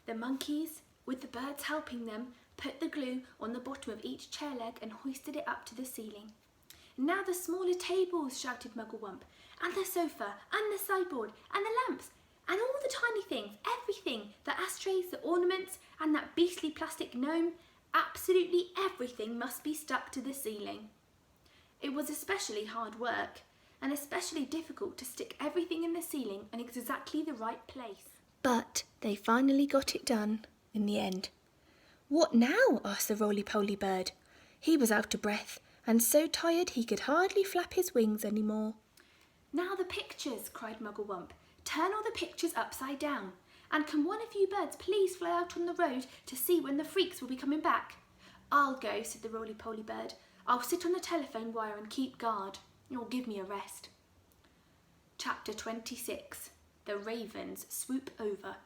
The monkeys, with the birds helping them, put the glue on the bottom of each chair leg and hoisted it up to the ceiling. "Now the smaller tables," shouted Mugglewump, "and the sofa, and the sideboard, and the lamps, and all the tiny things, everything, the ashtrays, the ornaments, and that beastly plastic gnome, absolutely everything must be stuck to the ceiling." It was especially hard work, and especially difficult to stick everything in the ceiling in exactly the right place. But they finally got it done in the end. "What now?" asked the roly-poly bird. He was out of breath and so tired he could hardly flap his wings any more. "Now the pictures," cried Mugglewump. "Turn all the pictures upside down. And can one of you birds please fly out on the road to see when the freaks will be coming back?" "I'll go," said the roly-poly bird. "I'll sit on the telephone wire and keep guard. You'll give me a rest." Chapter 26. The Ravens Swoop Over.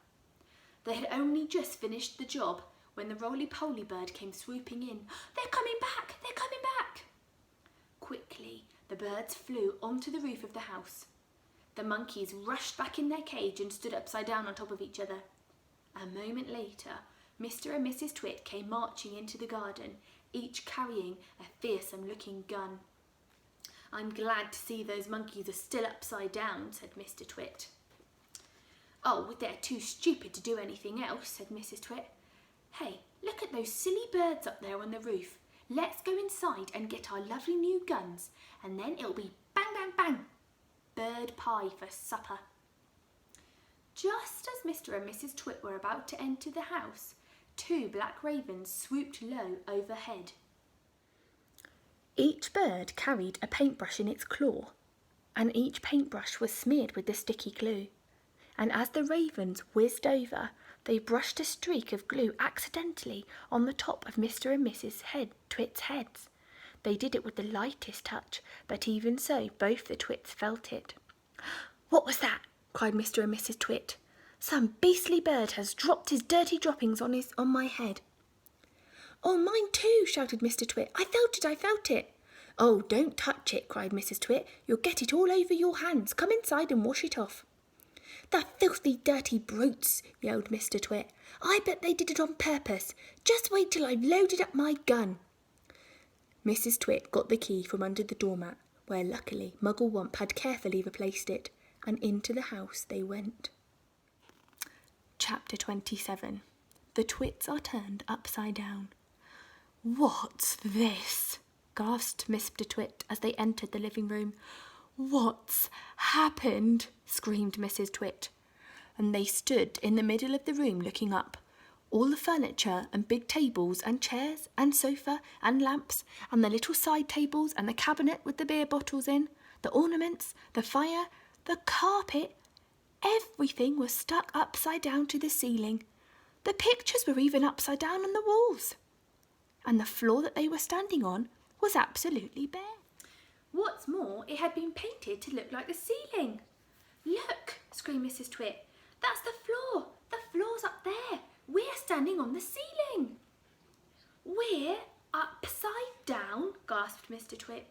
They had only just finished the job when the roly-poly bird came swooping in. "They're coming back! They're coming back!" Quickly, the birds flew onto the roof of the house. The monkeys rushed back in their cage and stood upside down on top of each other. A moment later, Mr. and Mrs. Twit came marching into the garden, each carrying a fearsome-looking gun. "I'm glad to see those monkeys are still upside down," said Mr. Twit. "Oh, they're too stupid to do anything else," said Mrs. Twit. "Hey, look at those silly birds up there on the roof. Let's go inside and get our lovely new guns, and then it'll be bang, bang, bang, bird pie for supper." Just as Mr. and Mrs. Twit were about to enter the house, two black ravens swooped low overhead. Each bird carried a paintbrush in its claw, and each paintbrush was smeared with the sticky glue. And as the ravens whizzed over, they brushed a streak of glue accidentally on the top of Mr. and Mrs. Twit's heads. They did it with the lightest touch, but even so, both the Twits felt it. "What was that?" cried Mr. and Mrs. Twit. "Some beastly bird has dropped his dirty droppings on my head." "Oh, mine too," shouted Mr. Twit. I felt it. "Oh, don't touch it," cried Mrs. Twit. "You'll get it all over your hands. Come inside and wash it off." "The filthy, dirty brutes," yelled Mr. Twit. "I bet they did it on purpose. Just wait till I've loaded up my gun." Mrs. Twit got the key from under the doormat, where luckily Mugglewump had carefully replaced it, and into the house they went. Chapter 27. The Twits are turned upside down. "What's this?" gasped Mr. Twit as they entered the living room. "What's happened?" screamed Mrs. Twit. And they stood in the middle of the room looking up. All the furniture and big tables and chairs and sofa and lamps and the little side tables and the cabinet with the beer bottles in, the ornaments, the fire, the carpet, everything was stuck upside down to the ceiling. The pictures were even upside down on the walls. And the floor that they were standing on was absolutely bare. What's more, it had been painted to look like the ceiling. "Look," screamed Mrs. Twit. "That's the floor. The floor's up there. We're standing on the ceiling." "We're upside down?" gasped Mr. Twit.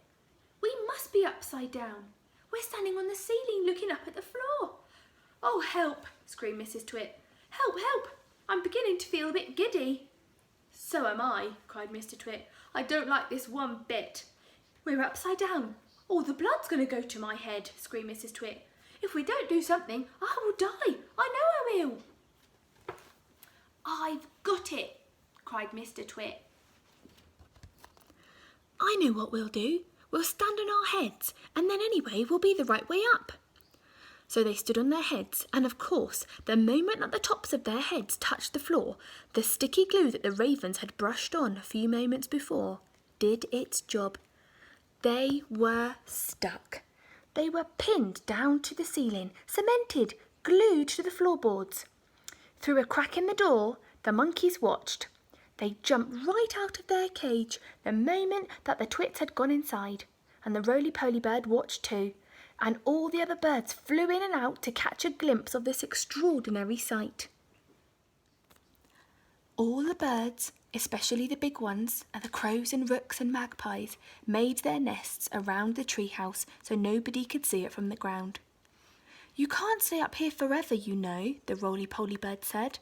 "We must be upside down. We're standing on the ceiling looking up at the floor." "Oh, help," screamed Mrs. Twit. "Help, help. I'm beginning to feel a bit giddy." "So am I," cried Mr. Twit. "I don't like this one bit." "We're upside down. All the blood's going to go to my head," screamed Mrs. Twit. "If we don't do something, I will die. I know I will." "I've got it," cried Mr. Twit. "I know what we'll do. We'll stand on our heads, and then anyway we'll be the right way up." So they stood on their heads, and of course, the moment that the tops of their heads touched the floor, the sticky glue that the ravens had brushed on a few moments before did its job. They were stuck. They were pinned down to the ceiling, cemented, glued to the floorboards. Through a crack in the door, the monkeys watched. They jumped right out of their cage the moment that the Twits had gone inside, and the roly-poly bird watched too, and all the other birds flew in and out to catch a glimpse of this extraordinary sight. All the birds, especially the big ones, and the crows and rooks and magpies, made their nests around the treehouse so nobody could see it from the ground. "You can't stay up here forever, you know," the roly-poly bird said.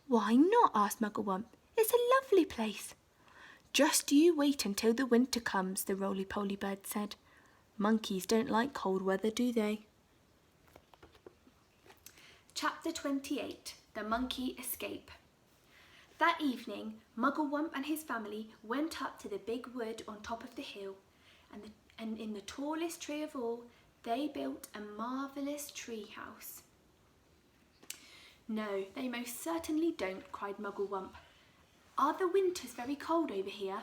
Why not? Asked Mugglewump. It's a lovely place. Just you wait until the winter comes, the roly-poly bird said. Monkeys don't like cold weather, do they? Chapter 28. The Monkey Escape. That evening, Mugglewump and his family went up to the big wood on top of the hill, and in the tallest tree of all, they built a marvellous tree house. No, they most certainly don't, cried Mugglewump. Are the winters very cold over here?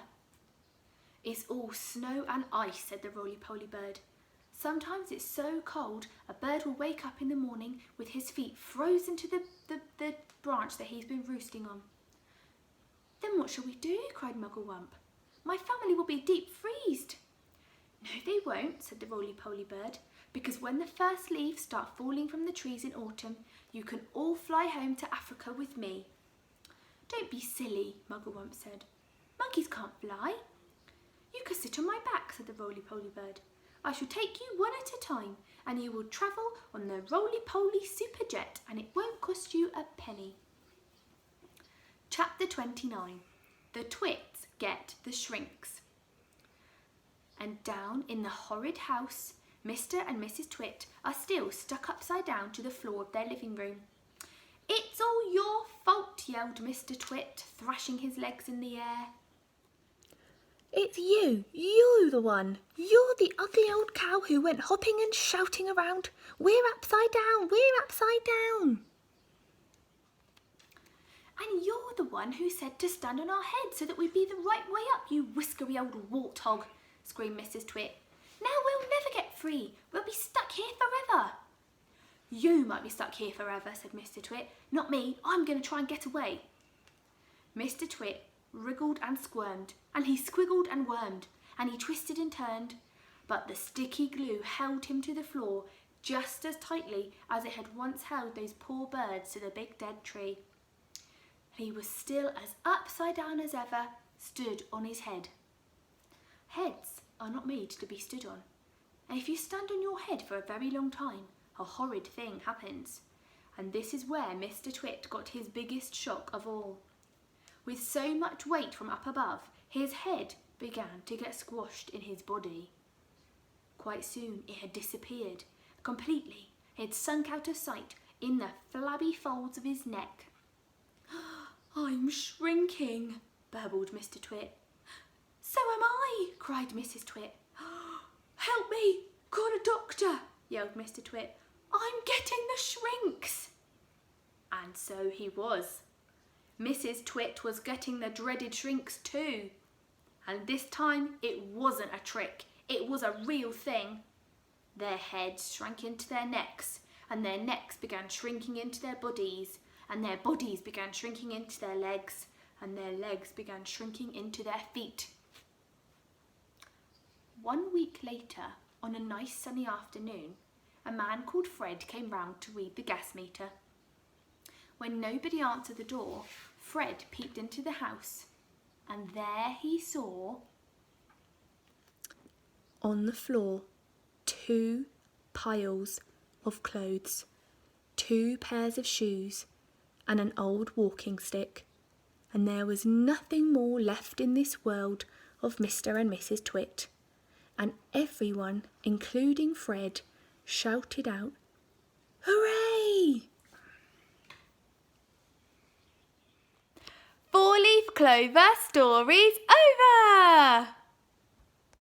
It's all snow and ice, said the roly-poly bird. Sometimes it's so cold a bird will wake up in the morning with his feet frozen to the branch that he's been roosting on. Then what shall we do? Cried Mugglewump. My family will be deep freezed. No, they won't, said the roly-poly bird, because when the first leaves start falling from the trees in autumn, you can all fly home to Africa with me. Don't be silly, Mugglewump said. Monkeys can't fly. You can sit on my back, said the roly-poly bird. I shall take you one at a time, and you will travel on the roly-poly superjet, and it won't cost you a penny. Chapter 29. The Twits Get the Shrinks. And down in the horrid house, Mr. and Mrs. Twit are still stuck upside down to the floor of their living room. It's all your fault, yelled Mr. Twit, thrashing his legs in the air. It's you the one. You're the ugly old cow who went hopping and shouting around. We're upside down, we're upside down. And you're the one who said to stand on our heads so that we'd be the right way up, you whiskery old warthog, screamed Mrs. Twit. Now we'll never get free. We'll be stuck here forever. You might be stuck here forever, said Mr. Twit. Not me. I'm going to try and get away. Mr. Twit wriggled and squirmed, and he squiggled and wormed, and he twisted and turned, but the sticky glue held him to the floor just as tightly as it had once held those poor birds to the big dead tree. He was still as upside down as ever, stood on his head. Heads are not made to be stood on, and if you stand on your head for a very long time, a horrid thing happens, and this is where Mr. Twit got his biggest shock of all. With so much weight from up above, his head began to get squashed in his body. Quite soon it had disappeared completely. It had sunk out of sight in the flabby folds of his neck. I'm shrinking, burbled Mr. Twit. So am I, cried Mrs. Twit. Help me, call a doctor, yelled Mr. Twit. I'm getting the shrinks. And so he was. Mrs. Twit was getting the dreaded shrinks too. And this time it wasn't a trick, it was a real thing. Their heads shrank into their necks, and their necks began shrinking into their bodies, and their bodies began shrinking into their legs, and their legs began shrinking into their feet. 1 week later, on a nice sunny afternoon, a man called Fred came round to read the gas meter. When nobody answered the door, Fred peeped into the house, and there he saw, on the floor, 2 piles of clothes, 2 pairs of shoes, and an old walking stick, and there was nothing more left in this world of Mr. and Mrs. Twit, and everyone, including Fred, shouted out, "Hooray!" 4-leaf clover stories over!